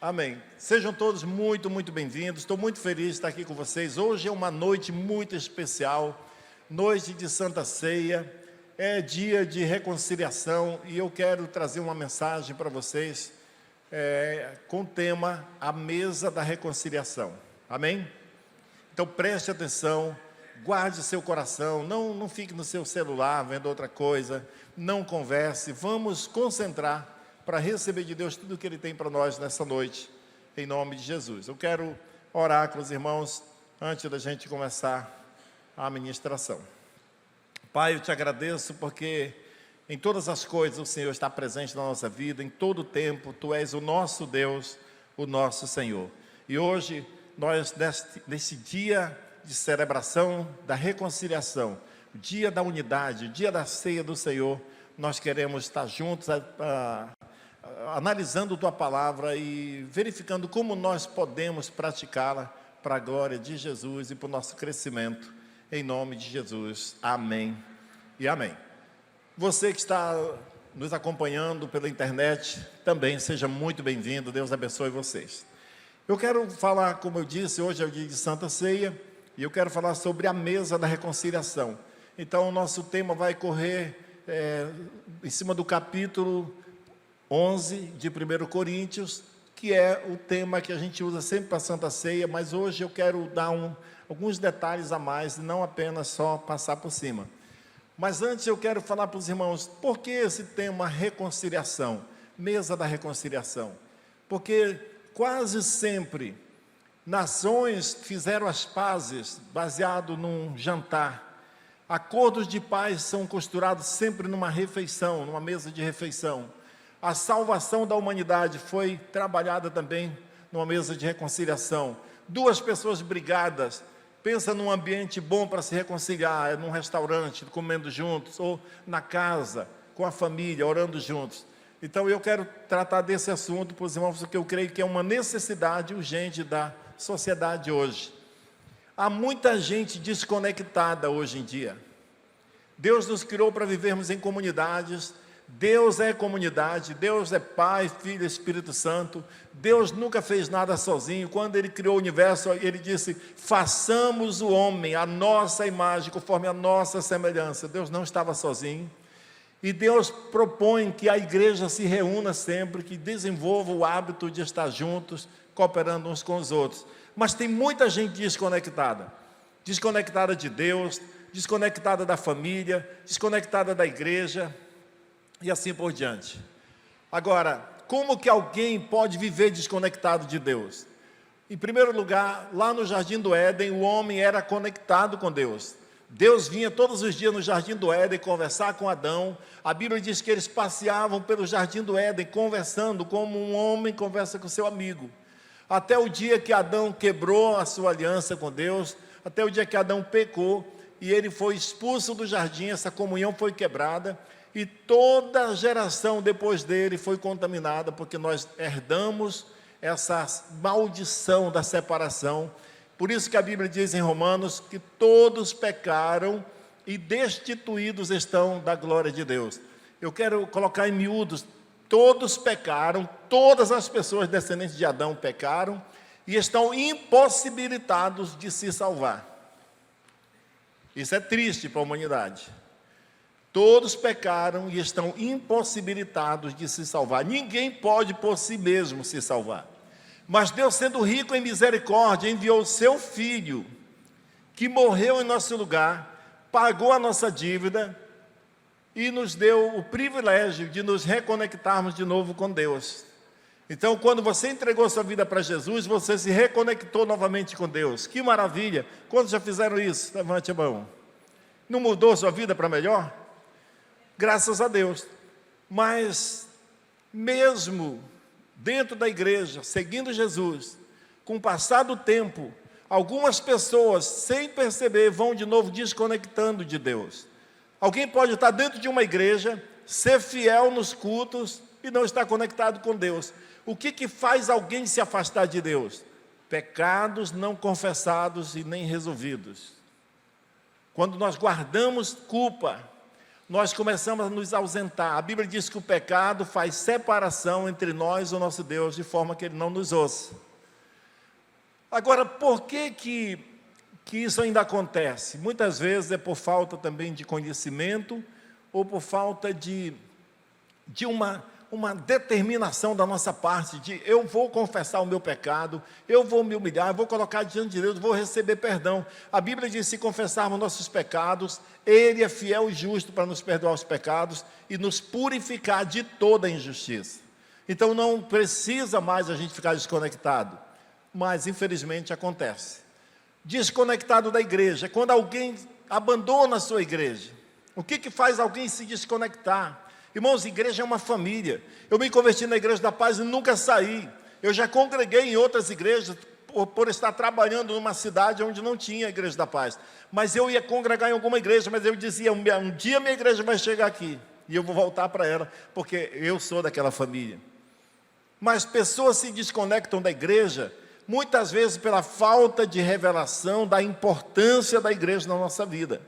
Amém. Sejam todos muito, muito bem-vindos. Estou muito feliz de estar aqui com vocês. Hoje é uma noite muito especial, noite de Santa Ceia, é dia de reconciliação e eu quero trazer uma mensagem para vocês com o tema A Mesa da Reconciliação. Amém? Então preste atenção, guarde seu coração, não fique no seu celular vendo outra coisa, não converse, vamos concentrar para receber de Deus tudo o que Ele tem para nós nessa noite, em nome de Jesus. Eu quero orar com os irmãos antes da gente começar a ministração. Pai, eu te agradeço porque em todas as coisas o Senhor está presente na nossa vida, em todo o tempo, Tu és o nosso Deus, o nosso Senhor. E hoje, nós nesse dia de celebração da reconciliação, o dia da unidade, o dia da ceia do Senhor, nós queremos estar juntos, analisando Tua Palavra e verificando como nós podemos praticá-la para a glória de Jesus e para o nosso crescimento, em nome de Jesus. Amém e amém. Você que está nos acompanhando pela internet, também seja muito bem-vindo, Deus abençoe vocês. Eu quero falar, como eu disse, hoje é o dia de Santa Ceia, e eu quero falar sobre a mesa da reconciliação. Então, o nosso tema vai correr em cima do capítulo 11 de 1 Coríntios, que é o tema que a gente usa sempre para a Santa Ceia, mas hoje eu quero dar alguns detalhes a mais, não apenas só passar por cima. Mas antes eu quero falar para os irmãos, por que esse tema reconciliação, mesa da reconciliação? Porque quase sempre nações fizeram as pazes baseado num jantar. Acordos de paz são costurados sempre numa refeição, numa mesa de refeição. A salvação da humanidade foi trabalhada também numa mesa de reconciliação. Duas pessoas brigadas, pensa num ambiente bom para se reconciliar, num restaurante, comendo juntos, ou na casa, com a família, orando juntos. Então eu quero tratar desse assunto para os irmãos, porque eu creio que é uma necessidade urgente da sociedade hoje. Há muita gente desconectada hoje em dia. Deus nos criou para vivermos em comunidades. Deus é comunidade, Deus é Pai, Filho e Espírito Santo. Deus nunca fez nada sozinho. Quando Ele criou o universo, Ele disse, façamos o homem à nossa imagem, conforme a nossa semelhança. Deus não estava sozinho. E Deus propõe que a igreja se reúna sempre, que desenvolva o hábito de estar juntos, cooperando uns com os outros. Mas tem muita gente desconectada. Desconectada de Deus, desconectada da família, desconectada da igreja, e assim por diante. Agora, como que alguém pode viver desconectado de Deus? Em primeiro lugar, lá no Jardim do Éden, o homem era conectado com Deus. Deus vinha todos os dias no Jardim do Éden conversar com Adão. A Bíblia diz que eles passeavam pelo Jardim do Éden conversando como um homem conversa com seu amigo. Até o dia que Adão quebrou a sua aliança com Deus, até o dia que Adão pecou e ele foi expulso do jardim, essa comunhão foi quebrada. E toda a geração depois dele foi contaminada, porque nós herdamos essa maldição da separação. Por isso que a Bíblia diz em Romanos que todos pecaram e destituídos estão da glória de Deus. Eu quero colocar em miúdos, todos pecaram, todas as pessoas descendentes de Adão pecaram e estão impossibilitados de se salvar. Isso é triste para a humanidade. Todos pecaram e estão impossibilitados de se salvar. Ninguém pode por si mesmo se salvar. Mas Deus, sendo rico em misericórdia, enviou o seu Filho, que morreu em nosso lugar, pagou a nossa dívida e nos deu o privilégio de nos reconectarmos de novo com Deus. Então, quando você entregou sua vida para Jesus, você se reconectou novamente com Deus. Que maravilha! Quantos já fizeram isso? Levante a mão. Não mudou sua vida para melhor? Graças a Deus. Mas mesmo dentro da igreja, seguindo Jesus, com o passar do tempo, algumas pessoas, sem perceber, vão de novo desconectando de Deus. Alguém pode estar dentro de uma igreja, ser fiel nos cultos e não estar conectado com Deus. O que faz alguém se afastar de Deus? Pecados não confessados e nem resolvidos. Quando nós guardamos culpa, nós começamos a nos ausentar. A Bíblia diz que o pecado faz separação entre nós e o nosso Deus, de forma que Ele não nos ouça. Agora, por que isso ainda acontece? Muitas vezes é por falta também de conhecimento, ou por falta de uma determinação da nossa parte, de eu vou confessar o meu pecado, eu vou me humilhar, eu vou colocar diante de Deus, vou receber perdão. A Bíblia diz, se confessarmos nossos pecados, Ele é fiel e justo para nos perdoar os pecados e nos purificar de toda injustiça. Então não precisa mais a gente ficar desconectado, mas infelizmente acontece. Desconectado da igreja, quando alguém abandona a sua igreja. O que faz alguém se desconectar? Irmãos, igreja é uma família. Eu me converti na Igreja da Paz e nunca saí. Eu já congreguei em outras igrejas por estar trabalhando numa cidade onde não tinha Igreja da Paz. Mas eu ia congregar em alguma igreja, mas eu dizia, um dia minha igreja vai chegar aqui e eu vou voltar para ela, porque eu sou daquela família. Mas pessoas se desconectam da igreja, muitas vezes pela falta de revelação da importância da igreja na nossa vida.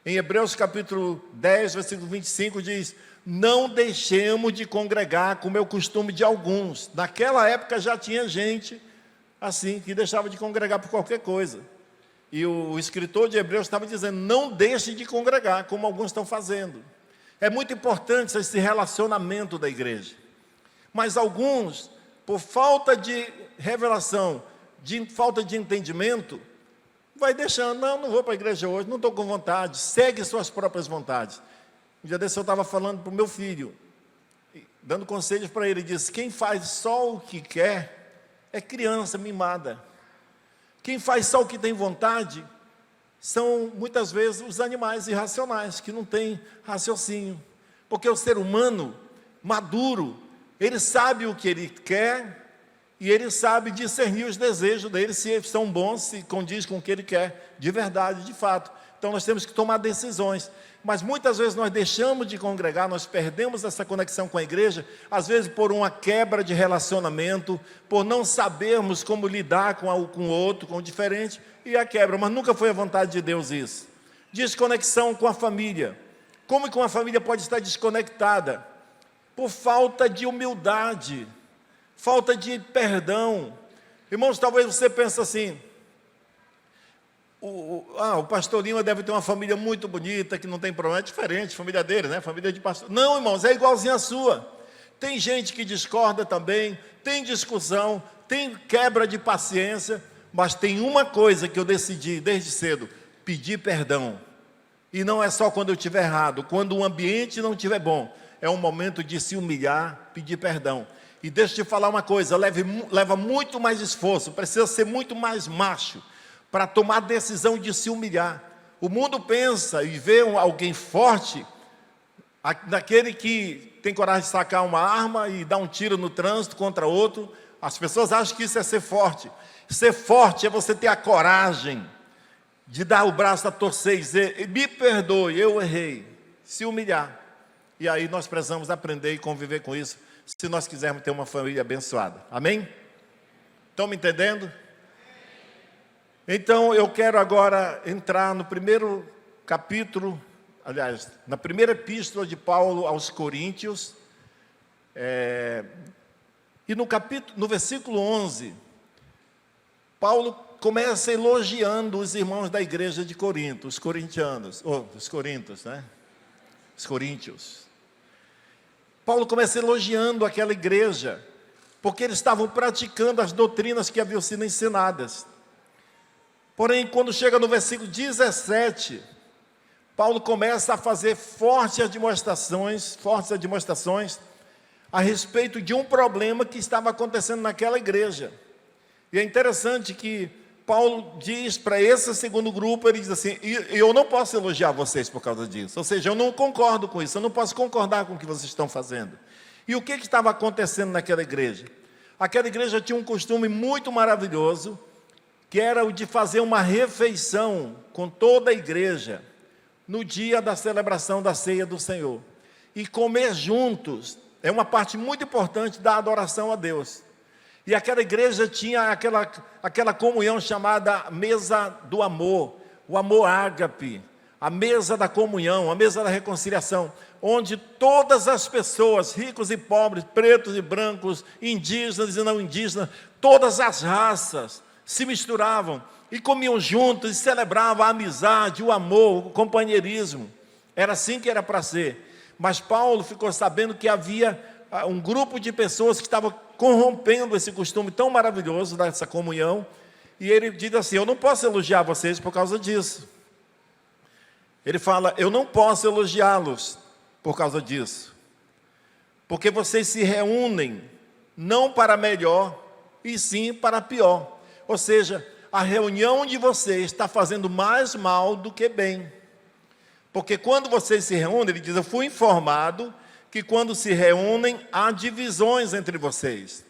Em Hebreus capítulo 10, versículo 25 diz, não deixemos de congregar como é o costume de alguns. Naquela época já tinha gente assim, que deixava de congregar por qualquer coisa. E o escritor de Hebreus estava dizendo, não deixe de congregar, como alguns estão fazendo. É muito importante esse relacionamento da igreja. Mas alguns, por falta de revelação, falta de entendimento, vai deixando, não vou para a igreja hoje, não estou com vontade, segue suas próprias vontades. Um dia desse eu estava falando para o meu filho, dando conselhos para ele, disse, quem faz só o que quer, é criança mimada. Quem faz só o que tem vontade, são muitas vezes os animais irracionais, que não têm raciocínio. Porque o ser humano maduro, ele sabe o que ele quer, e ele sabe discernir os desejos dele, se são bons, se condiz com o que ele quer, de verdade, de fato. Então nós temos que tomar decisões. Mas muitas vezes nós deixamos de congregar, nós perdemos essa conexão com a igreja, às vezes por uma quebra de relacionamento, por não sabermos como lidar com o outro, com o diferente, e a quebra. Mas nunca foi a vontade de Deus isso. Desconexão com a família. Como que uma família pode estar desconectada? Por falta de humildade, falta de perdão. Irmãos, talvez você pense assim, o pastor Lima deve ter uma família muito bonita, que não tem problema, é diferente, família dele, né? Família de pastor. Não, irmãos, é igualzinho a sua. Tem gente que discorda também, tem discussão, tem quebra de paciência, mas tem uma coisa que eu decidi desde cedo, pedir perdão. E não é só quando eu estiver errado, quando o ambiente não estiver bom, é um momento de se humilhar, pedir perdão. E deixa eu te falar uma coisa, leva muito mais esforço, precisa ser muito mais macho, para tomar a decisão de se humilhar. O mundo pensa e vê alguém forte, naquele que tem coragem de sacar uma arma e dar um tiro no trânsito contra outro. As pessoas acham que isso é ser forte. Ser forte é você ter a coragem de dar o braço a torcer e dizer, me perdoe, eu errei. Se humilhar. E aí nós precisamos aprender e conviver com isso, se nós quisermos ter uma família abençoada. Amém? Estão me entendendo? Então, eu quero agora entrar no primeiro capítulo, aliás, na primeira epístola de Paulo aos Coríntios, e no versículo 11, Paulo começa elogiando os irmãos da igreja de Corinto, os coríntios, né? Os coríntios. Paulo começa elogiando aquela igreja, porque eles estavam praticando as doutrinas que haviam sido ensinadas. Porém, quando chega no versículo 17, Paulo começa a fazer fortes demonstrações a respeito de um problema que estava acontecendo naquela igreja. E é interessante que Paulo diz para esse segundo grupo, ele diz assim, eu não posso elogiar vocês por causa disso, ou seja, eu não concordo com isso, eu não posso concordar com o que vocês estão fazendo. E o que estava acontecendo naquela igreja? Aquela igreja tinha um costume muito maravilhoso, que era o de fazer uma refeição com toda a igreja, no dia da celebração da ceia do Senhor. E comer juntos é uma parte muito importante da adoração a Deus. E aquela igreja tinha aquela comunhão chamada mesa do amor, o amor ágape, a mesa da comunhão, a mesa da reconciliação, onde todas as pessoas, ricos e pobres, pretos e brancos, indígenas e não indígenas, todas as raças se misturavam e comiam juntos e celebravam a amizade, o amor, o companheirismo. Era assim que era para ser. Mas Paulo ficou sabendo que havia um grupo de pessoas que estavam corrompendo esse costume tão maravilhoso dessa comunhão, e ele diz assim: eu não posso elogiar vocês por causa disso. Ele fala: eu não posso elogiá-los por causa disso, porque vocês se reúnem não para melhor, e sim para pior. Ou seja, a reunião de vocês está fazendo mais mal do que bem. Porque quando vocês se reúnem, ele diz: eu fui informado que quando se reúnem, há divisões entre vocês.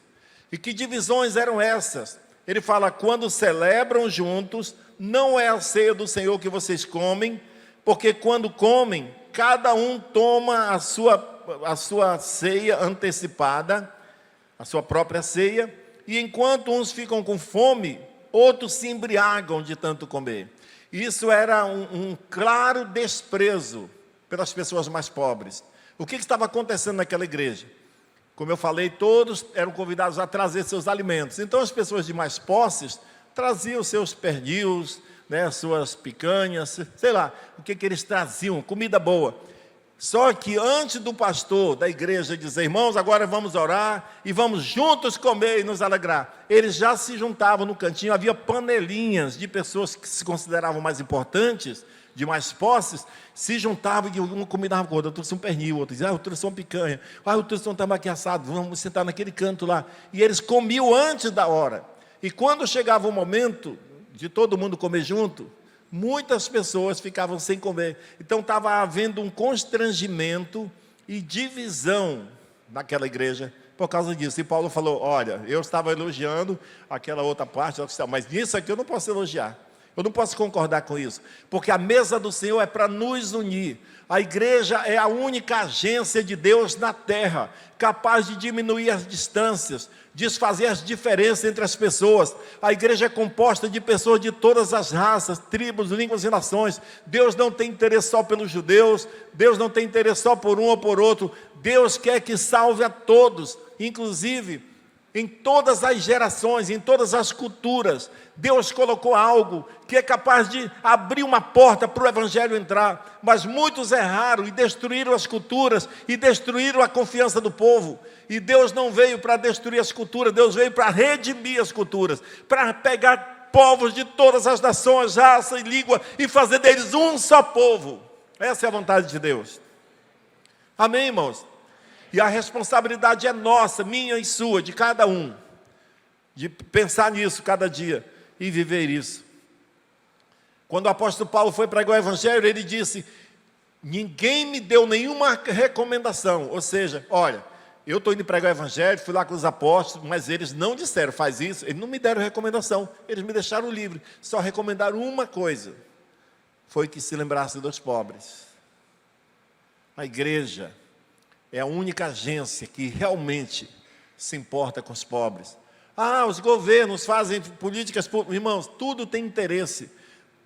E que divisões eram essas? Ele fala: quando celebram juntos, não é a ceia do Senhor que vocês comem, porque quando comem, cada um toma a sua ceia antecipada, a sua própria ceia, e enquanto uns ficam com fome, outros se embriagam de tanto comer. Isso era um claro desprezo pelas pessoas mais pobres. O que estava acontecendo naquela igreja? Como eu falei, todos eram convidados a trazer seus alimentos. Então as pessoas de mais posses traziam seus perdius, né, suas picanhas, sei lá, o que eles traziam, comida boa. Só que antes do pastor da igreja dizer: irmãos, agora vamos orar e vamos juntos comer e nos alegrar, eles já se juntavam no cantinho. Havia panelinhas de pessoas que se consideravam mais importantes, de mais posses, se juntavam e um combinava com o outro. Eu trouxe um pernil, outro dizia: eu trouxe uma picanha, eu trouxe um tambaqui assado, vamos sentar naquele canto lá. E eles comiam antes da hora. E quando chegava o momento de todo mundo comer junto, muitas pessoas ficavam sem comer. Então estava havendo um constrangimento e divisão naquela igreja por causa disso. E Paulo falou: olha, eu estava elogiando aquela outra parte, mas nisso aqui eu não posso elogiar. Eu não posso concordar com isso, porque a mesa do Senhor é para nos unir. A igreja é a única agência de Deus na terra, capaz de diminuir as distâncias, desfazer as diferenças entre as pessoas. A igreja é composta de pessoas de todas as raças, tribos, línguas e nações. Deus não tem interesse só pelos judeus, Deus não tem interesse só por um ou por outro. Deus quer que salve a todos, inclusive em todas as gerações, em todas as culturas. Deus colocou algo que é capaz de abrir uma porta para o evangelho entrar, mas muitos erraram e destruíram as culturas e destruíram a confiança do povo. E Deus não veio para destruir as culturas, Deus veio para redimir as culturas, para pegar povos de todas as nações, raça e língua e fazer deles um só povo. Essa é a vontade de Deus. Amém, irmãos? E a responsabilidade é nossa, minha e sua, de cada um, de pensar nisso cada dia e viver isso. Quando o apóstolo Paulo foi pregar o evangelho, ele disse: ninguém me deu nenhuma recomendação. Ou seja, olha, eu estou indo pregar o evangelho, fui lá com os apóstolos, mas eles não disseram: faz isso. Eles não me deram recomendação, eles me deixaram livre. Só recomendaram uma coisa: foi que se lembrasse dos pobres. A igreja é a única agência que realmente se importa com os pobres. Os governos fazem políticas públicas. Irmãos, tudo tem interesse.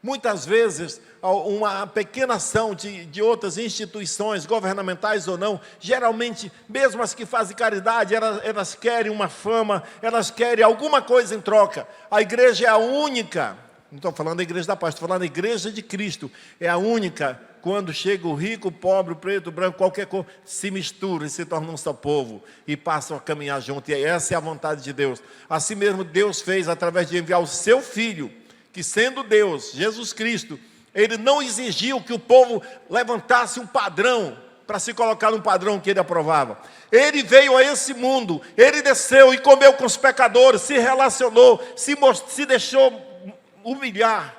Muitas vezes, uma pequena ação de outras instituições, governamentais ou não, geralmente, mesmo as que fazem caridade, elas querem uma fama, elas querem alguma coisa em troca. A igreja é a única, não estou falando da igreja da paz, estou falando da igreja de Cristo, é a única. Quando chega o rico, o pobre, o preto, o branco, qualquer cor, se mistura e se torna um só povo e passam a caminhar junto. E essa é a vontade de Deus. Assim mesmo Deus fez através de enviar o seu Filho, que sendo Deus, Jesus Cristo, Ele não exigiu que o povo levantasse um padrão para se colocar num padrão que Ele aprovava. Ele veio a esse mundo, Ele desceu e comeu com os pecadores, se relacionou, se deixou humilhar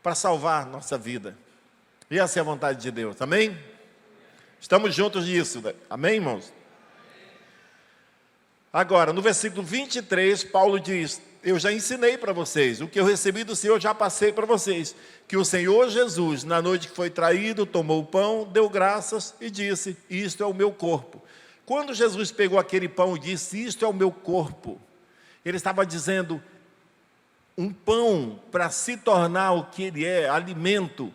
para salvar nossa vida. E essa é a vontade de Deus, amém? Estamos juntos nisso, amém, irmãos? Agora, no versículo 23, Paulo diz: eu já ensinei para vocês, o que eu recebi do Senhor já passei para vocês, que o Senhor Jesus, na noite que foi traído, tomou o pão, deu graças e disse: isto é o meu corpo. Quando Jesus pegou aquele pão e disse: isto é o meu corpo, Ele estava dizendo, um pão para se tornar o que ele é, alimento,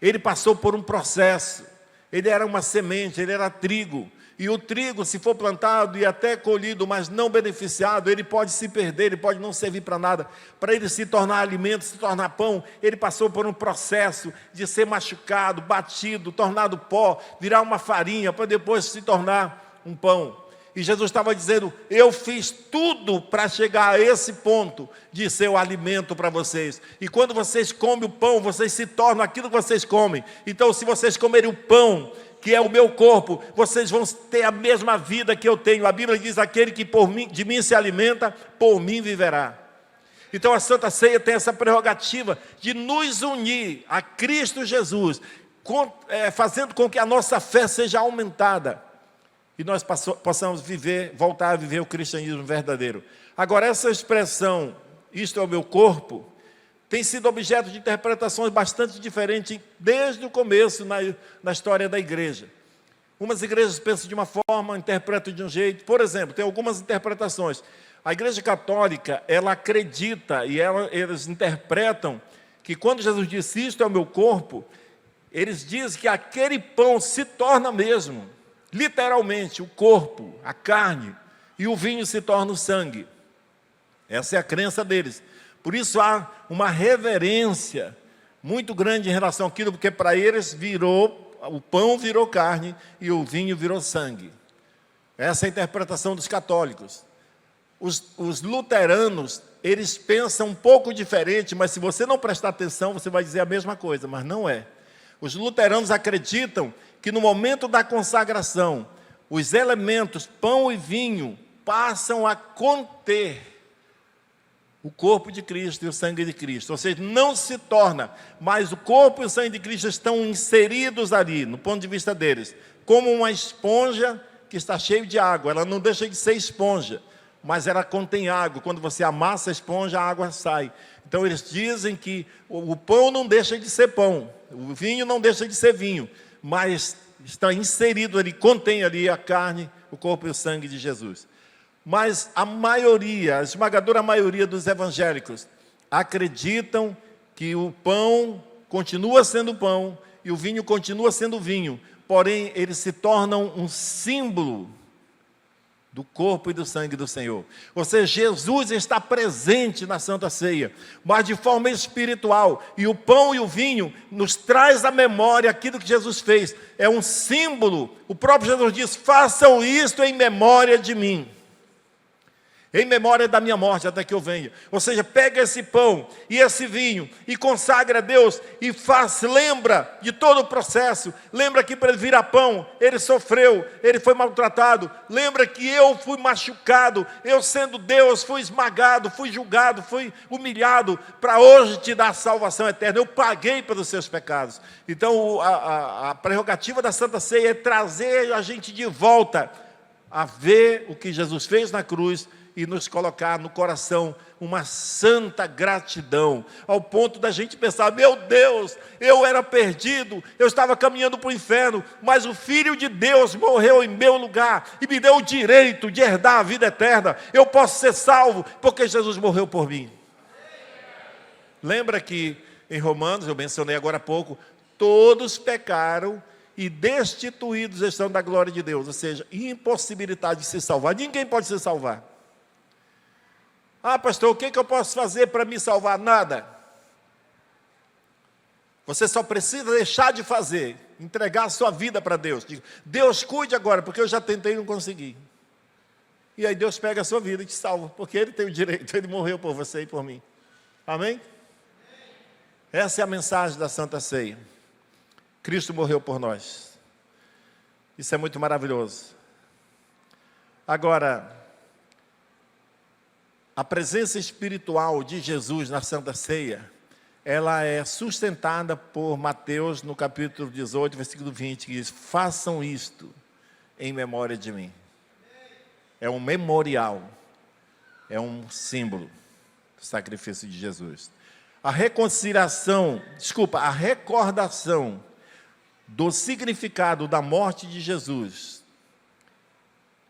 Ele passou por um processo. Ele era uma semente, ele era trigo. E o trigo, se for plantado e até colhido, mas não beneficiado, ele pode se perder, ele pode não servir para nada. Para ele se tornar alimento, se tornar pão, ele passou por um processo de ser machucado, batido, tornado pó, virar uma farinha, para depois se tornar um pão. E Jesus estava dizendo, eu fiz tudo para chegar a esse ponto de ser o alimento para vocês. E quando vocês comem o pão, vocês se tornam aquilo que vocês comem. Então, se vocês comerem o pão, que é o meu corpo, vocês vão ter a mesma vida que eu tenho. A Bíblia diz, aquele que de mim se alimenta, por mim viverá. Então a Santa Ceia tem essa prerrogativa de nos unir a Cristo Jesus, fazendo com que a nossa fé seja aumentada. E nós possamos voltar a viver o cristianismo verdadeiro. Agora, essa expressão, isto é o meu corpo, tem sido objeto de interpretações bastante diferentes desde o começo na história da igreja. Umas igrejas pensam de uma forma, interpretam de um jeito. Por exemplo, tem algumas interpretações. A Igreja Católica, ela acredita e eles interpretam que quando Jesus disse, isto é o meu corpo, eles dizem que aquele pão se torna mesmo, literalmente, o corpo, a carne, e o vinho se torna o sangue. Essa é a crença deles. Por isso há uma reverência muito grande em relação àquilo, porque para eles o pão virou carne e o vinho virou sangue. Essa é a interpretação dos católicos. Os luteranos, eles pensam um pouco diferente, mas se você não prestar atenção, você vai dizer a mesma coisa, mas não é. Os luteranos acreditam que no momento da consagração, os elementos pão e vinho passam a conter o corpo de Cristo e o sangue de Cristo. Ou seja, não se torna, mas o corpo e o sangue de Cristo estão inseridos ali, no ponto de vista deles, como uma esponja que está cheia de água. Ela não deixa de ser esponja, mas ela contém água. Quando você amassa a esponja, a água sai. Então eles dizem que o pão não deixa de ser pão, o vinho não deixa de ser vinho, mas está inserido ali, contém ali a carne, o corpo e o sangue de Jesus. Mas a esmagadora maioria dos evangélicos acreditam que o pão continua sendo pão e o vinho continua sendo vinho, porém eles se tornam um símbolo do corpo e do sangue do Senhor. Ou seja, Jesus está presente na Santa Ceia, mas de forma espiritual, e o pão e o vinho nos traz à memória aquilo que Jesus fez. É um símbolo. O próprio Jesus diz, façam isto em memória de mim. Em memória da minha morte, até que eu venha. Ou seja, pega esse pão e esse vinho e consagra a Deus e lembra de todo o processo. Lembra que para ele virar pão, ele sofreu, ele foi maltratado. Lembra que eu fui machucado, eu sendo Deus, fui esmagado, fui julgado, fui humilhado, para hoje te dar a salvação eterna. Eu paguei pelos seus pecados. Então, a prerrogativa da Santa Ceia é trazer a gente de volta a ver o que Jesus fez na cruz e nos colocar no coração uma santa gratidão, ao ponto da gente pensar, meu Deus, eu era perdido, eu estava caminhando para o inferno, mas o Filho de Deus morreu em meu lugar, e me deu o direito de herdar a vida eterna, eu posso ser salvo, porque Jesus morreu por mim. Lembra que em Romanos, eu mencionei agora há pouco, todos pecaram, e destituídos estão da glória de Deus, ou seja, impossibilidade de se salvar, ninguém pode se salvar. Ah, pastor, o que eu posso fazer para me salvar? Nada. Você só precisa deixar de fazer, entregar a sua vida para Deus. Diga, Deus, cuide agora, porque eu já tentei e não consegui. E aí Deus pega a sua vida e te salva, porque Ele tem o direito, Ele morreu por você e por mim. Amém? Essa é a mensagem da Santa Ceia. Cristo morreu por nós. Isso é muito maravilhoso. Agora, a presença espiritual de Jesus na Santa Ceia, ela é sustentada por Mateus no capítulo 18, versículo 20, que diz, façam isto em memória de mim. É um memorial, é um símbolo do sacrifício de Jesus. A recordação do significado da morte de Jesus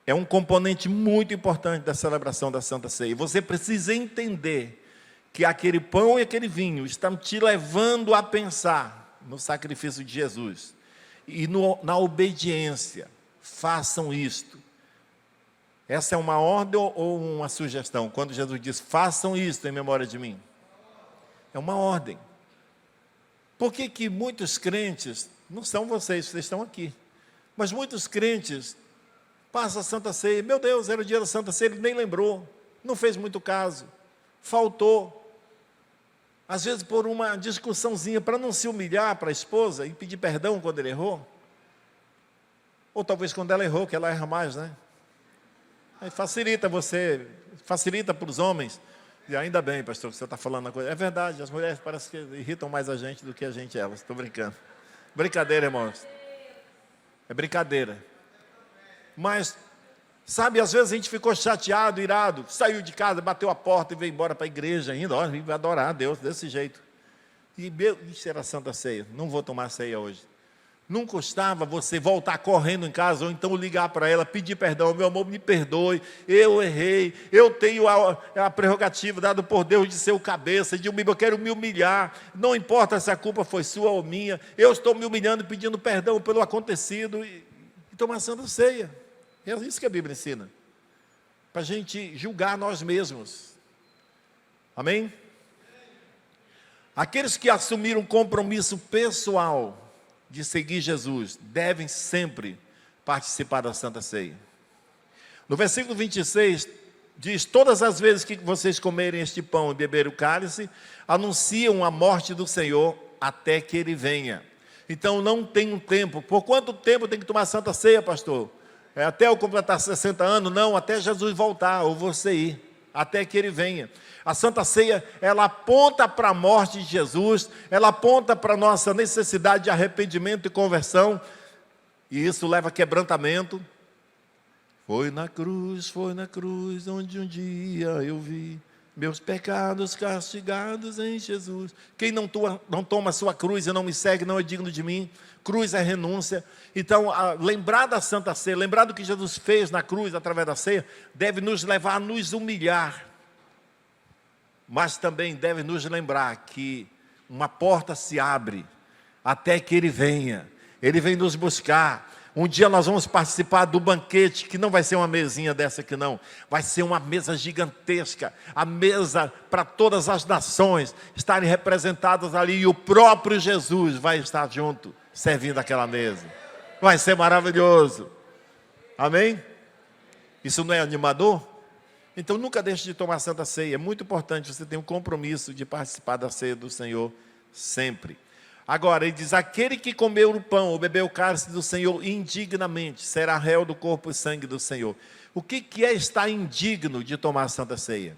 é um componente muito importante da celebração da Santa Ceia. Você precisa entender que aquele pão e aquele vinho estão te levando a pensar no sacrifício de Jesus e na obediência. Façam isto. Essa é uma ordem ou uma sugestão? Quando Jesus diz, façam isto em memória de mim. É uma ordem. Por que muitos crentes, não são vocês estão aqui, mas muitos crentes passam a Santa Ceia, meu Deus, era o dia da Santa Ceia, ele nem lembrou, não fez muito caso, faltou. Às vezes por uma discussãozinha, para não se humilhar para a esposa e pedir perdão quando ele errou. Ou talvez quando ela errou, que ela erra mais, né? Aí facilita para os homens. E ainda bem, pastor, que você está falando uma coisa. É verdade, as mulheres parece que irritam mais a gente do que a gente elas. Estou brincando. Brincadeira, irmãos. É brincadeira. Mas, sabe, às vezes a gente ficou chateado, irado, saiu de casa, bateu a porta e veio embora para a igreja ainda. Olha, vai adorar a Deus desse jeito. E isso era a Santa Ceia. Não vou tomar ceia hoje. Não custava você voltar correndo em casa, ou então ligar para ela, pedir perdão, meu amor, me perdoe, eu errei, eu tenho a prerrogativa dada por Deus de ser o cabeça, eu quero me humilhar, não importa se a culpa foi sua ou minha, eu estou me humilhando e pedindo perdão pelo acontecido, e tomar Santa Ceia. É isso que a Bíblia ensina, para a gente julgar nós mesmos. Amém? Aqueles que assumiram um compromisso pessoal de seguir Jesus, devem sempre participar da Santa Ceia. No versículo 26, diz, todas as vezes que vocês comerem este pão e beberem o cálice, anunciam a morte do Senhor até que Ele venha. Então não tem um tempo. Por quanto tempo tem que tomar Santa Ceia, pastor? Até eu completar 60 anos? Não, até Jesus voltar, ou você ir, até que Ele venha. A Santa Ceia, ela aponta para a morte de Jesus, ela aponta para a nossa necessidade de arrependimento e conversão, e isso leva a quebrantamento. Foi na cruz, onde um dia eu vi meus pecados castigados em Jesus. Quem não toma a sua cruz e não me segue, não é digno de mim. Cruz é renúncia. Então, lembrar da Santa Ceia, lembrar do que Jesus fez na cruz, através da ceia, deve nos levar a nos humilhar. Mas também deve nos lembrar que uma porta se abre até que Ele venha. Ele vem nos buscar. Um dia nós vamos participar do banquete, que não vai ser uma mesinha dessa aqui não. Vai ser uma mesa gigantesca. A mesa para todas as nações estarem representadas ali. E o próprio Jesus vai estar junto, servindo aquela mesa. Vai ser maravilhoso. Amém? Isso não é animador? Então nunca deixe de tomar Santa Ceia. É muito importante você ter um compromisso de participar da ceia do Senhor sempre. Agora, ele diz, aquele que comeu o pão ou bebeu o cálice do Senhor indignamente, será réu do corpo e sangue do Senhor. O que é estar indigno de tomar a Santa Ceia?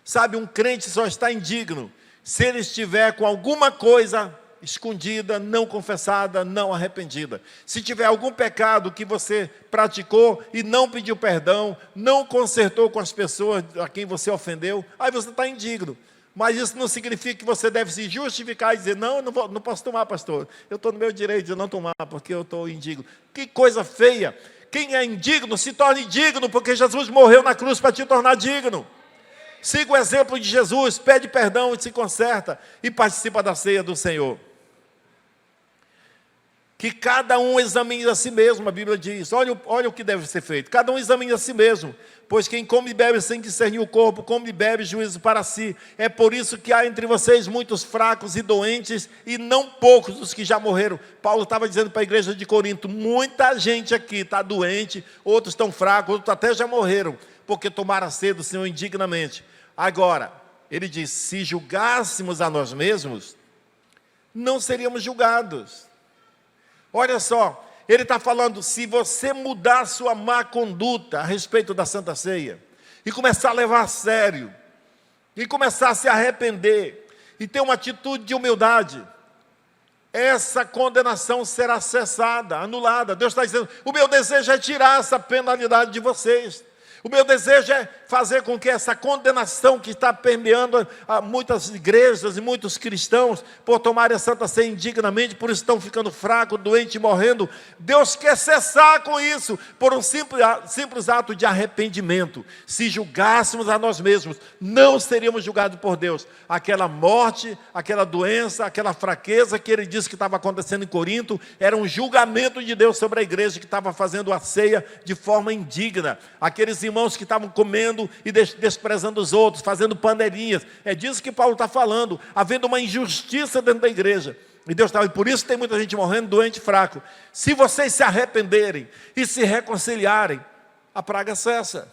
Sabe, um crente só está indigno se ele estiver com alguma coisa escondida, não confessada, não arrependida. Se tiver algum pecado que você praticou e não pediu perdão, não consertou com as pessoas a quem você ofendeu, aí você está indigno. Mas isso não significa que você deve se justificar e dizer, não posso tomar, pastor. Eu estou no meu direito de não tomar, porque eu estou indigno. Que coisa feia. Quem é indigno se torna indigno, porque Jesus morreu na cruz para te tornar digno. Siga o exemplo de Jesus, pede perdão e se conserta, e participa da ceia do Senhor. Que cada um examine a si mesmo, a Bíblia diz, olha o que deve ser feito, cada um examine a si mesmo, pois quem come e bebe sem discernir o corpo, come e bebe juízo para si. É por isso que há entre vocês muitos fracos e doentes, e não poucos dos que já morreram. Paulo estava dizendo para a igreja de Corinto, muita gente aqui está doente, outros estão fracos, outros até já morreram, porque tomaram a ceia do Senhor indignamente. Agora, ele diz, se julgássemos a nós mesmos, não seríamos julgados. Olha só, ele está falando, se você mudar a sua má conduta a respeito da Santa Ceia, e começar a levar a sério, e começar a se arrepender, e ter uma atitude de humildade, essa condenação será cessada, anulada. Deus está dizendo, o meu desejo é tirar essa penalidade de vocês. O meu desejo é fazer com que essa condenação que está permeando a muitas igrejas e muitos cristãos por tomarem a Santa Ceia indignamente, por isso estão ficando fracos, doentes e morrendo. Deus quer cessar com isso por um simples ato de arrependimento. Se julgássemos a nós mesmos, não seríamos julgados por Deus. Aquela morte, aquela doença, aquela fraqueza que ele disse que estava acontecendo em Corinto, era um julgamento de Deus sobre a igreja que estava fazendo a ceia de forma indigna. Aqueles irmãos que estavam comendo e desprezando os outros, fazendo panelinhas. É disso que Paulo está falando, havendo uma injustiça dentro da igreja. E Deus estava, e por isso tem muita gente morrendo, doente e fraco. Se vocês se arrependerem e se reconciliarem, a praga cessa.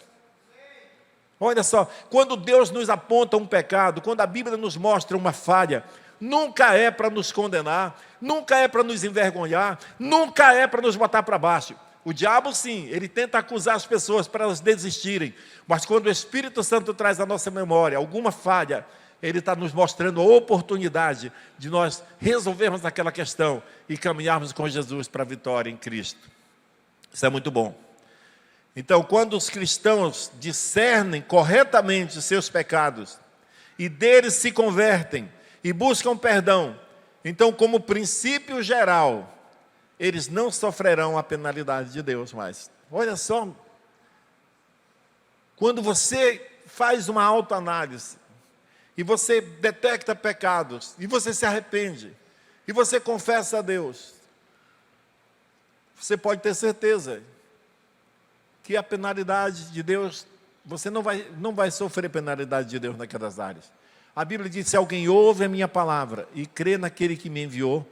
Olha só, quando Deus nos aponta um pecado, quando a Bíblia nos mostra uma falha, nunca é para nos condenar, nunca é para nos envergonhar, nunca é para nos botar para baixo. O diabo, sim, ele tenta acusar as pessoas para elas desistirem. Mas quando o Espírito Santo traz à nossa memória alguma falha, ele está nos mostrando a oportunidade de nós resolvermos aquela questão e caminharmos com Jesus para a vitória em Cristo. Isso é muito bom. Então, quando os cristãos discernem corretamente os seus pecados e deles se convertem e buscam perdão, então, como princípio geral, eles não sofrerão a penalidade de Deus mais. Olha só, quando você faz uma autoanálise, e você detecta pecados, e você se arrepende, e você confessa a Deus, você pode ter certeza que a penalidade de Deus, você não vai sofrer penalidade de Deus naquelas áreas. A Bíblia diz, se alguém ouve a minha palavra e crê naquele que me enviou,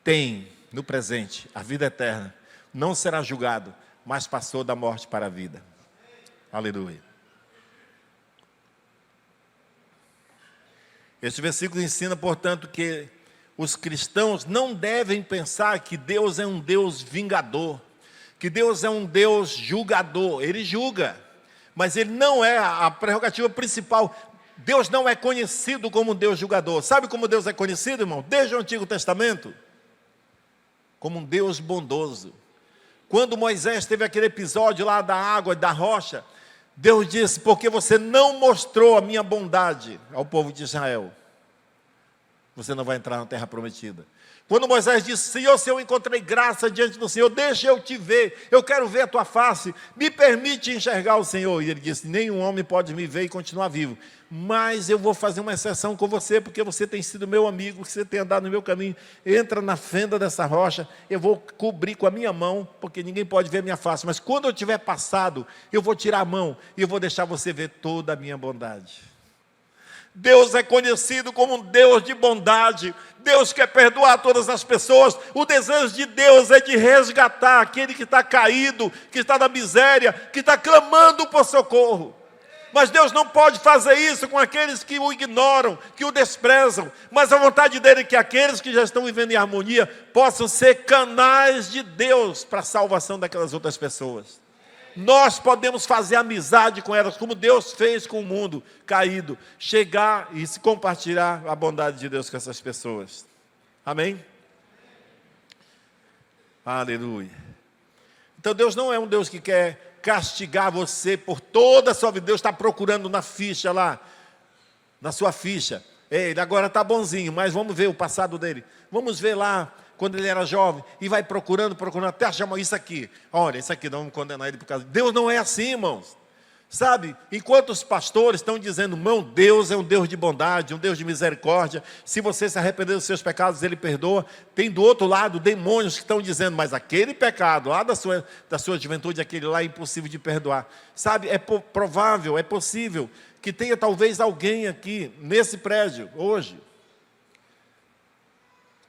tem no presente a vida eterna, não será julgado, mas passou da morte para a vida. Aleluia. Este versículo ensina, portanto, que os cristãos não devem pensar que Deus é um Deus vingador, que Deus é um Deus julgador. Ele julga, mas ele não é a prerrogativa principal. Deus não é conhecido como um Deus julgador. Sabe como Deus é conhecido, irmão? Desde o Antigo Testamento, como um Deus bondoso. Quando Moisés teve aquele episódio lá da água, da rocha, Deus disse, porque você não mostrou a minha bondade ao povo de Israel, você não vai entrar na terra prometida. Quando Moisés disse, Senhor, se eu encontrei graça diante do Senhor, deixa eu te ver, eu quero ver a tua face, me permite enxergar o Senhor. E ele disse, nenhum homem pode me ver e continuar vivo, mas eu vou fazer uma exceção com você, porque você tem sido meu amigo, você tem andado no meu caminho, entra na fenda dessa rocha, eu vou cobrir com a minha mão, porque ninguém pode ver a minha face, mas quando eu tiver passado, eu vou tirar a mão, e eu vou deixar você ver toda a minha bondade. Deus é conhecido como um Deus de bondade. Deus quer perdoar todas as pessoas. O desejo de Deus é de resgatar aquele que está caído, que está na miséria, que está clamando por socorro. Mas Deus não pode fazer isso com aqueles que o ignoram, que o desprezam. Mas a vontade dele é que aqueles que já estão vivendo em harmonia possam ser canais de Deus para a salvação daquelas outras pessoas. Nós podemos fazer amizade com elas, como Deus fez com o mundo caído, chegar e se compartilhar a bondade de Deus com essas pessoas. Amém? Aleluia. Então Deus não é um Deus que quer castigar você por toda a sua vida. Deus está procurando na ficha lá, na sua ficha. Ele agora está bonzinho, mas vamos ver o passado dele. Vamos ver lá, quando ele era jovem, e vai procurando, até achar isso aqui. Olha, isso aqui, não vamos condenar ele por causa... Deus não é assim, irmãos. Sabe, enquanto os pastores estão dizendo, irmão, Deus é um Deus de bondade, um Deus de misericórdia, se você se arrepender dos seus pecados, Ele perdoa. Tem do outro lado demônios que estão dizendo, mas aquele pecado lá da sua juventude, aquele lá é impossível de perdoar. Sabe, é provável, é possível que tenha talvez alguém aqui, nesse prédio, hoje,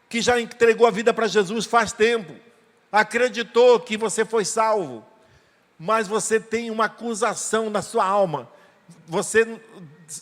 que já entregou a vida para Jesus faz tempo, acreditou que você foi salvo, mas você tem uma acusação na sua alma.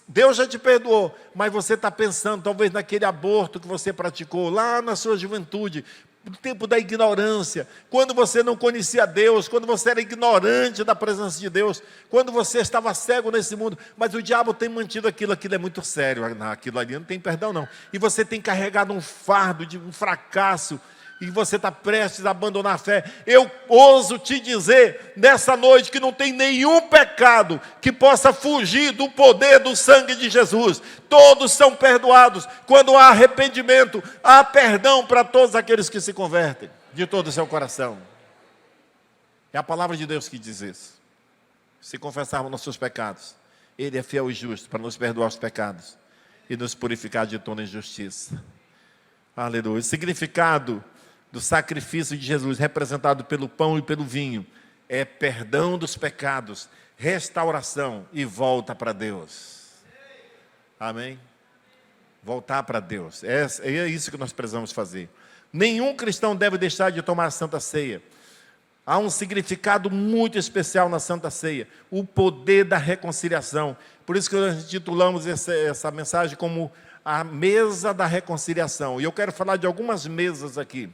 Deus já te perdoou, mas você está pensando talvez naquele aborto que você praticou lá na sua juventude, no tempo da ignorância, quando você não conhecia Deus, quando você era ignorante da presença de Deus, quando você estava cego nesse mundo, mas o diabo tem mantido aquilo é muito sério, aquilo ali não tem perdão não, e você tem carregado um fardo de um fracasso, e você está prestes a abandonar a fé, eu ouso te dizer nessa noite que não tem nenhum pecado que possa fugir do poder do sangue de Jesus. Todos são perdoados. Quando há arrependimento, há perdão para todos aqueles que se convertem de todo o seu coração. É a palavra de Deus que diz isso. Se confessarmos nossos pecados, Ele é fiel e justo para nos perdoar os pecados e nos purificar de toda injustiça. Aleluia. O significado do sacrifício de Jesus, representado pelo pão e pelo vinho, é perdão dos pecados, restauração e volta para Deus. Amém? Voltar para Deus. É isso que nós precisamos fazer. Nenhum cristão deve deixar de tomar a Santa Ceia. Há um significado muito especial na Santa Ceia, o poder da reconciliação. Por isso que nós intitulamos essa mensagem como a mesa da reconciliação. E eu quero falar de algumas mesas aqui.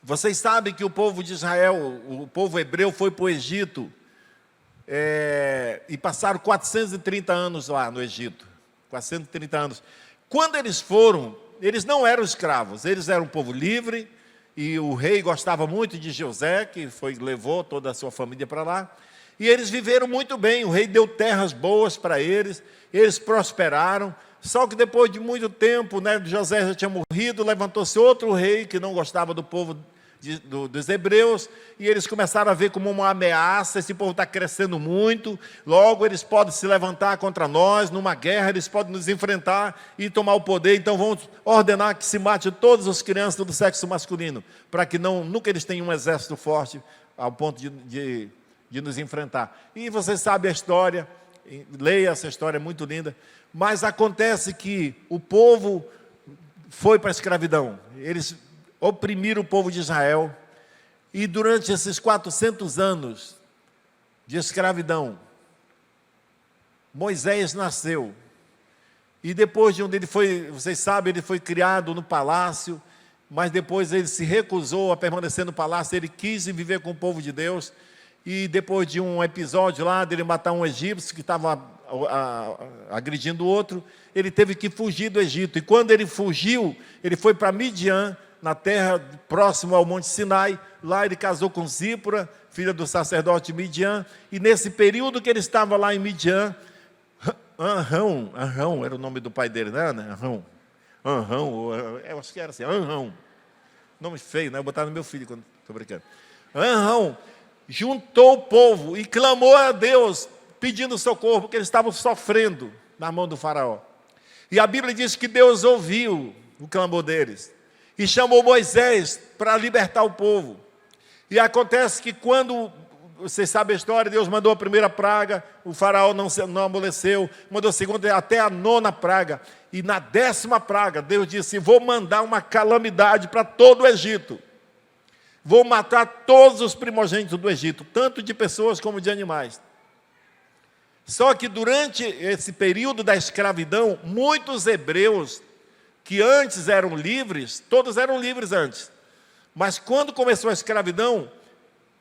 Vocês sabem que o povo de Israel, o povo hebreu foi para o Egito, e passaram 430 anos lá no Egito. 430 anos. Quando eles foram, eles não eram escravos, eles eram um povo livre, e o rei gostava muito de José, que levou toda a sua família para lá. E eles viveram muito bem, o rei deu terras boas para eles prosperaram. Só que depois de muito tempo, José já tinha morrido, levantou-se outro rei que não gostava do povo dos hebreus, e eles começaram a ver como uma ameaça: esse povo está crescendo muito, logo eles podem se levantar contra nós, numa guerra, eles podem nos enfrentar e tomar o poder, então vamos ordenar que se mate todas as crianças do sexo masculino, para que nunca eles tenham um exército forte ao ponto de nos enfrentar. E vocês sabem a história, leia essa história, é muito linda. Mas acontece que o povo foi para a escravidão. Eles oprimiram o povo de Israel. E durante esses 400 anos de escravidão, Moisés nasceu. E depois de onde ele foi, vocês sabem, ele foi criado no palácio, mas depois ele se recusou a permanecer no palácio, ele quis viver com o povo de Deus. E depois de um episódio lá, dele matar um egípcio que estava agredindo o outro, ele teve que fugir do Egito. E quando ele fugiu, ele foi para Midian, na terra próximo ao Monte Sinai. Lá ele casou com Zípora, filha do sacerdote Midian. E nesse período que ele estava lá em Midian, Arão era o nome do pai dele, não é? Arão, eu acho que era assim, Arão. Nome feio, né? Eu vou botar no meu filho quando estou brincando. Arão juntou o povo e clamou a Deus, pedindo socorro, porque eles estavam sofrendo na mão do faraó. E a Bíblia diz que Deus ouviu o clamor deles e chamou Moisés para libertar o povo. E acontece que quando, vocês sabem a história, Deus mandou a primeira praga, o faraó não amoleceu, mandou a segunda até a 9ª praga. E na 10ª praga, Deus disse: vou mandar uma calamidade para todo o Egito. Vou matar todos os primogênitos do Egito, tanto de pessoas como de animais. Só que durante esse período da escravidão, muitos hebreus que antes eram livres, todos eram livres antes, mas quando começou a escravidão,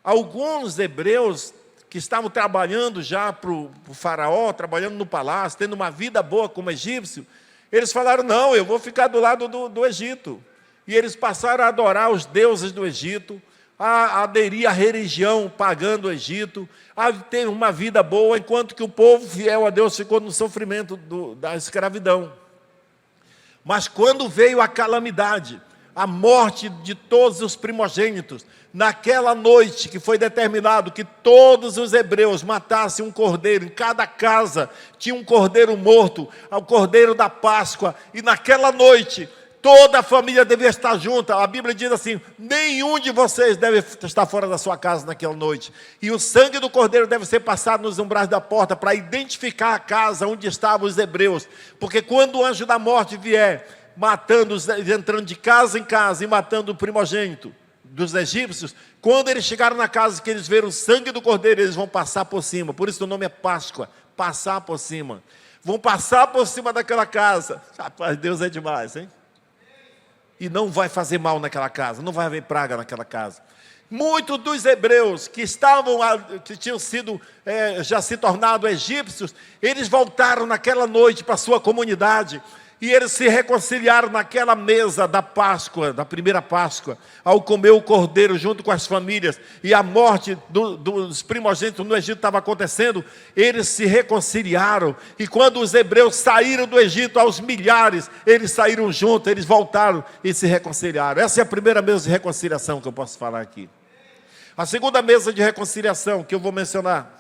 alguns hebreus que estavam trabalhando já para o faraó, trabalhando no palácio, tendo uma vida boa como egípcio, eles falaram: não, eu vou ficar do lado do Egito. E eles passaram a adorar os deuses do Egito, a aderir à religião pagã do Egito, a ter uma vida boa, enquanto que o povo fiel a Deus ficou no sofrimento da escravidão. Mas quando veio a calamidade, a morte de todos os primogênitos, naquela noite que foi determinado que todos os hebreus matassem um cordeiro, em cada casa tinha um cordeiro morto, o cordeiro da Páscoa, e naquela noite toda a família devia estar junta. A Bíblia diz assim: nenhum de vocês deve estar fora da sua casa naquela noite. E o sangue do cordeiro deve ser passado nos umbrais da porta para identificar a casa onde estavam os hebreus. Porque quando o anjo da morte vier, entrando de casa em casa e matando o primogênito dos egípcios, quando eles chegaram na casa que eles viram o sangue do cordeiro, eles vão passar por cima. Por isso o nome é Páscoa, passar por cima. Vão passar por cima daquela casa. Rapaz, Deus é demais, hein? E não vai fazer mal naquela casa, não vai haver praga naquela casa. Muitos dos hebreus que tinham sido, já se tornado egípcios, eles voltaram naquela noite para a sua comunidade. E eles se reconciliaram naquela mesa da Páscoa, da primeira Páscoa, ao comer o cordeiro junto com as famílias, e a morte dos primogênitos no Egito estava acontecendo. Eles se reconciliaram, e quando os hebreus saíram do Egito aos milhares, eles saíram juntos, eles voltaram e se reconciliaram. Essa é a primeira mesa de reconciliação que eu posso falar aqui. A segunda mesa de reconciliação que eu vou mencionar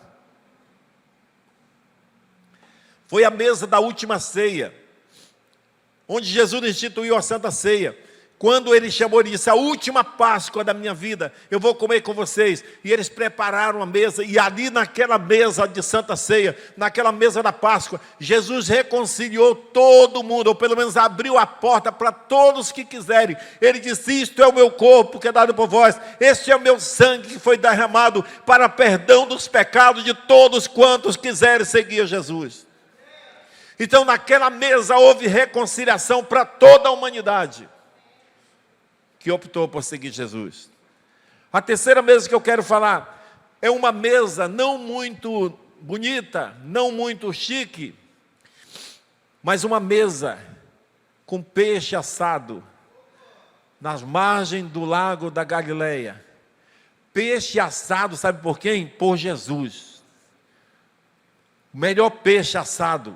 foi a mesa da última ceia, onde Jesus instituiu a Santa Ceia. Quando ele chamou, ele disse: a última Páscoa da minha vida, eu vou comer com vocês. E eles prepararam a mesa, e ali naquela mesa de Santa Ceia, naquela mesa da Páscoa, Jesus reconciliou todo mundo, ou pelo menos abriu a porta para todos que quiserem. Ele disse: isto é o meu corpo que é dado por vós, este é o meu sangue que foi derramado para perdão dos pecados de todos quantos quiserem seguir Jesus. Então naquela mesa houve reconciliação para toda a humanidade que optou por seguir Jesus. A terceira mesa que eu quero falar é uma mesa não muito bonita, não muito chique, mas uma mesa com peixe assado nas margens do lago da Galileia. Peixe assado, sabe por quem? Por Jesus. O melhor peixe assado.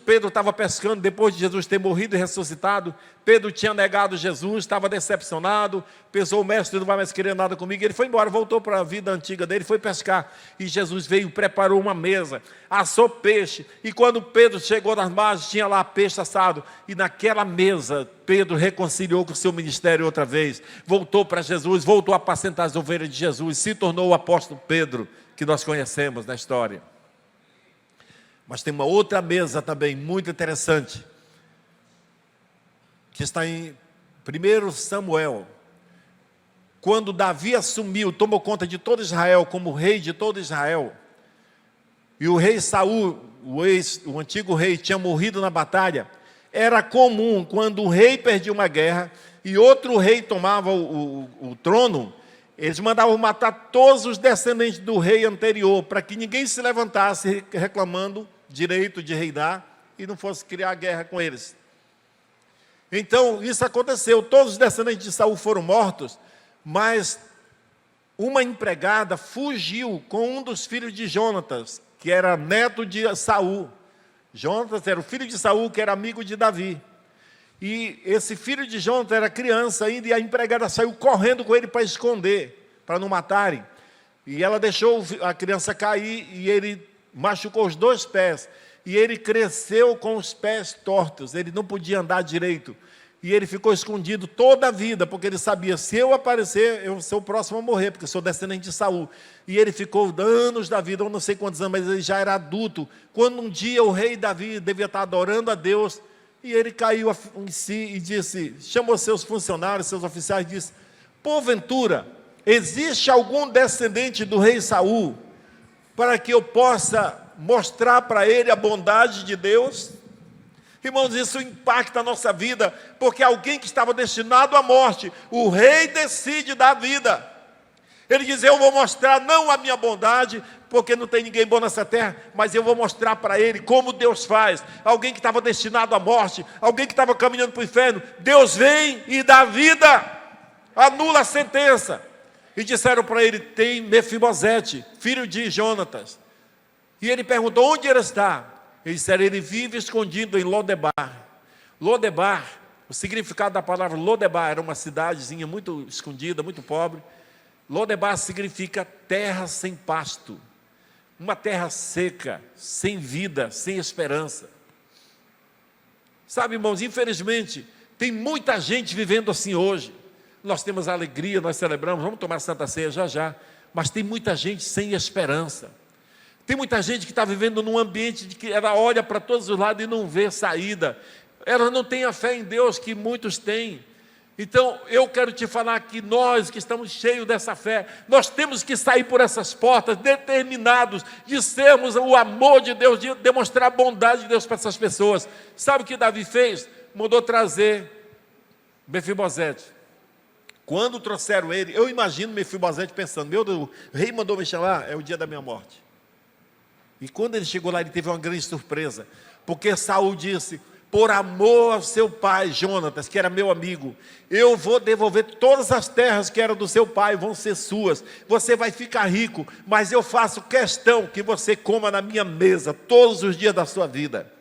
Pedro estava pescando depois de Jesus ter morrido e ressuscitado. Pedro tinha negado Jesus, estava decepcionado, pensou: o mestre não vai mais querer nada comigo. Ele foi embora, voltou para a vida antiga dele, foi pescar. E Jesus veio, preparou uma mesa, assou peixe. E quando Pedro chegou nas margens, tinha lá peixe assado. E naquela mesa, Pedro reconciliou com o seu ministério outra vez. Voltou para Jesus, voltou a apacentar as ovelhas de Jesus, se tornou o apóstolo Pedro, que nós conhecemos na história. Mas tem uma outra mesa também muito interessante, que está em 1 Samuel. Quando Davi assumiu, tomou conta de todo Israel, como rei de todo Israel, e o rei Saul, o antigo rei, tinha morrido na batalha. Era comum, quando um rei perdia uma guerra e outro rei tomava o trono, eles mandavam matar todos os descendentes do rei anterior, para que ninguém se levantasse reclamando direito de reinar e não fosse criar guerra com eles. Então isso aconteceu, todos os descendentes de Saul foram mortos, mas uma empregada fugiu com um dos filhos de Jonatas, que era neto de Saul. Jonatas era o filho de Saul, que era amigo de Davi. E esse filho de Jonatas era criança ainda, e a empregada saiu correndo com ele para esconder, para não matarem. E ela deixou a criança cair, e ele machucou os 2 pés, e ele cresceu com os pés tortos, ele não podia andar direito, e ele ficou escondido toda a vida, porque ele sabia: se eu aparecer, eu sou o próximo a morrer, porque sou descendente de Saul. E ele ficou anos da vida, eu não sei quantos anos, mas ele já era adulto, quando um dia o rei Davi devia estar adorando a Deus, e ele caiu em si e disse, chamou seus funcionários, seus oficiais, e disse: porventura, existe algum descendente do rei Saul, para que eu possa mostrar para ele a bondade de Deus? Irmãos, isso impacta a nossa vida, porque alguém que estava destinado à morte, o rei decide dar vida. Ele diz: eu vou mostrar não a minha bondade, porque não tem ninguém bom nessa terra, mas eu vou mostrar para ele como Deus faz. Alguém que estava destinado à morte, alguém que estava caminhando para o inferno, Deus vem e dá vida, anula a sentença. E disseram para ele: tem Mefibosete, filho de Jonatas. E ele perguntou: onde ele está? Eles disseram: ele vive escondido em Lodebar. Lodebar, o significado da palavra Lodebar, era uma cidadezinha muito escondida, muito pobre. Lodebar significa terra sem pasto, uma terra seca, sem vida, sem esperança. Sabe, irmãos, infelizmente, tem muita gente vivendo assim hoje. Nós temos alegria, nós celebramos, vamos tomar Santa Ceia já já, mas tem muita gente sem esperança. Tem muita gente que está vivendo num ambiente de que ela olha para todos os lados e não vê saída. Ela não tem a fé em Deus que muitos têm. Então eu quero te falar que nós que estamos cheios dessa fé, nós temos que sair por essas portas determinados de sermos o amor de Deus, de demonstrar a bondade de Deus para essas pessoas. Sabe o que Davi fez? Mandou trazer Mefibosete. Quando trouxeram ele, eu imagino Mefibosete pensando: meu Deus, o rei mandou me chamar, é o dia da minha morte. E quando ele chegou lá, ele teve uma grande surpresa, porque Saul disse: por amor ao seu pai, Jonatas, que era meu amigo, eu vou devolver todas as terras que eram do seu pai, vão ser suas. Você vai ficar rico, mas eu faço questão que você coma na minha mesa todos os dias da sua vida.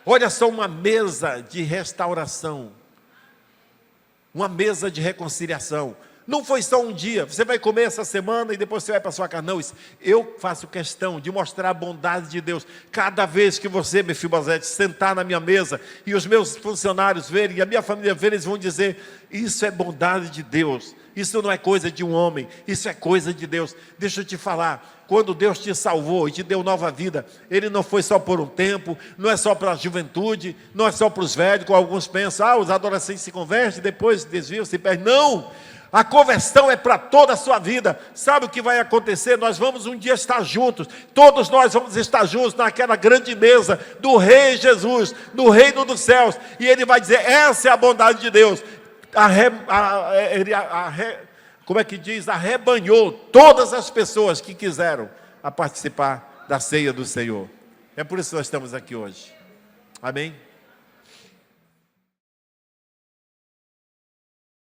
Olha só, uma mesa de restauração, uma mesa de reconciliação. Não foi só um dia, você vai comer essa semana e depois você vai para sua casa. Não, eu faço questão de mostrar a bondade de Deus. Cada vez que você, Mefibosete, sentar na minha mesa e os meus funcionários verem, e a minha família ver, eles vão dizer, isso é bondade de Deus. Isso não é coisa de um homem, isso é coisa de Deus. Deixa eu te falar, quando Deus te salvou e te deu nova vida, Ele não foi só por um tempo, não é só para a juventude, não é só para os velhos, como alguns pensam, os adolescentes se convertem, depois desviam, se perdem. Não! A conversão é para toda a sua vida. Sabe o que vai acontecer? Nós vamos um dia estar juntos. Todos nós vamos estar juntos naquela grande mesa do Rei Jesus, no reino dos céus. E Ele vai dizer, essa é a bondade de Deus. Como é que diz? Arrebanhou todas as pessoas que quiseram a participar da ceia do Senhor. É por isso que nós estamos aqui hoje. Amém?